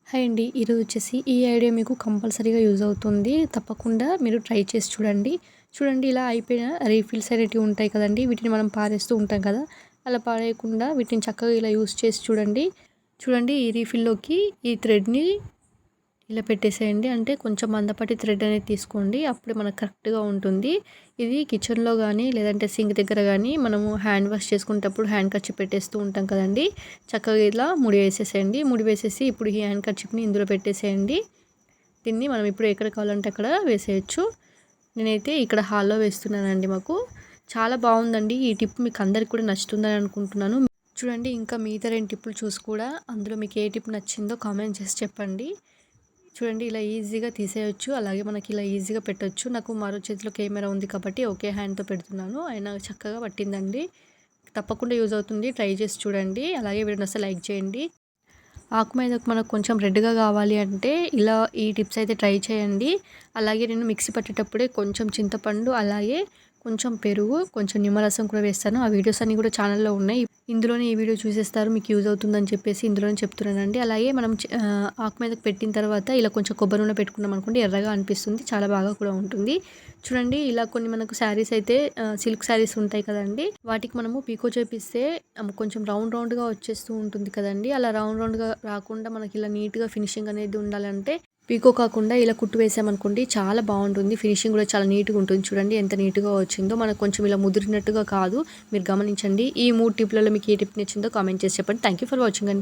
Hi అండి. ఈరోజు వచ్చేసి ఈ ఐడియా మీకు కంపల్సరీగా యూజ్ అవుతుంది. తప్పకుండా మీరు ట్రై చేసి చూడండి. చూడండి ఇలా అయిపోయిన రీఫిల్స్ అనేటివి ఉంటాయి కదండీ! వీటిని మనం పారేస్తూ ఉంటాం కదా! అలా పారేయకుండా వీటిని చక్కగా ఇలా యూజ్ చేసి చూడండి. చూడండి ఈ రీఫిల్‌లోకి ఈ థ్రెడ్‌ని ఇలా పెట్టేసేయండి. అంటే కొంచెం మందపాటి థ్రెడ్ అనేది తీసుకోండి. అప్పుడే మనకు కరెక్ట్‌గా ఉంటుంది. ఇది కిచెన్‌లో గానీ, లేదంటే సింక్ దగ్గర గానీ, మనము హ్యాండ్ వాష్ చేసుకునేటప్పుడు హ్యాండ్ కర్చీఫ్ పెట్టేస్తూ ఉంటాం కదండీ! చక్కగా ఇలా ముడి వేసేసేయండి. ముడి వేసేసి ఇప్పుడు ఈ హ్యాండ్ కర్చీఫ్‌ని ఇందులో పెట్టేసేయండి. దీన్ని మనం ఇప్పుడు ఎక్కడ కావాలంటే అక్కడ వేసేయొచ్చు. నేనైతే ఇక్కడ హాల్‌లో వేస్తున్నానండి మాకు. చాలా బావుందండి. ఈ టిప్ మీకు అందరికి కూడా నచ్చుతుందని అనుకుంటున్నాను. చూడండి ఇంకా మిగతా 2 టిప్పులు చూసి కూడా అందులో మీకు ఏ టిప్ నచ్చిందో కామెంట్ చేసి చెప్పండి. చూడండి ఇలా ఈజీగా తీసేయొచ్చు. అలాగే మనకి ఇలా ఈజీగా పెట్టొచ్చు. నాకు మరో చేతిలో కెమెరా ఉంది కాబట్టి ఒకే హ్యాండ్‌తో పెడుతున్నాను. అయినా చక్కగా పట్టిందండి. తప్పకుండా యూజ్ అవుతుంది. ట్రై చేసి చూడండి. అలాగే వీడియో నచ్చితే లైక్ చేయండి. ఆకు మీదకు మనకు కొంచెం రెడ్‌గా కావాలి అంటే ఇలా ఈ టిప్స్ అయితే ట్రై చేయండి. అలాగే నేను మిక్సీ పట్టేటప్పుడే కొంచెం చింతపండు, అలాగే కొంచెం పెరుగు, కొంచెం నిమ్మరసం కూడా వేస్తాను. ఆ వీడియోస్ అన్నీ కూడా ఛానల్‌లో ఉన్నాయి. ఇందులోనే ఈ వీడియో చూసేస్తారు. మీకు యూజ్ అవుతుందని చెప్పేసి ఇందులోనే చెప్తున్నానండి. అలాగే మనం ఆకు మీదకి పెట్టిన తర్వాత ఇలా కొంచెం కొబ్బరి నూనె పెట్టుకున్నాం అనుకోండి ఎర్రగా అనిపిస్తుంది. చాలా బాగా కూడా ఉంటుంది. చూడండి ఇలా కొన్ని మనకు శారీస్ అయితే సిల్క్ శారీస్ ఉంటాయి కదండీ! వాటికి మనము పీకో చేపిస్తే కొంచెం రౌండ్‌గా వచ్చేస్తూ ఉంటుంది కదండీ! అలా రౌండ్‌గా రాకుండా మనకి ఇలా నీట్‌గా ఫినిషింగ్ అనేది ఉండాలంటే పీకో కాకుండా ఇలా కుట్టు వేసామనుకోండి చాలా బాగుంటుంది. ఫినిషింగ్ కూడా చాలా నీట్‌గా ఉంటుంది. చూడండి ఎంత నీట్‌గా వచ్చిందో. మనకు కొంచెం ఇలా ముదిరినట్టుగా కాదు. మీరు గమనించండి. ఈ 3 టిప్‌లలో మీకు ఏ టిప్ నచ్చిందో కామెంట్ చేసి చెప్పండి. థాంక్ యూ ఫర్ వాచింగ్ అండి.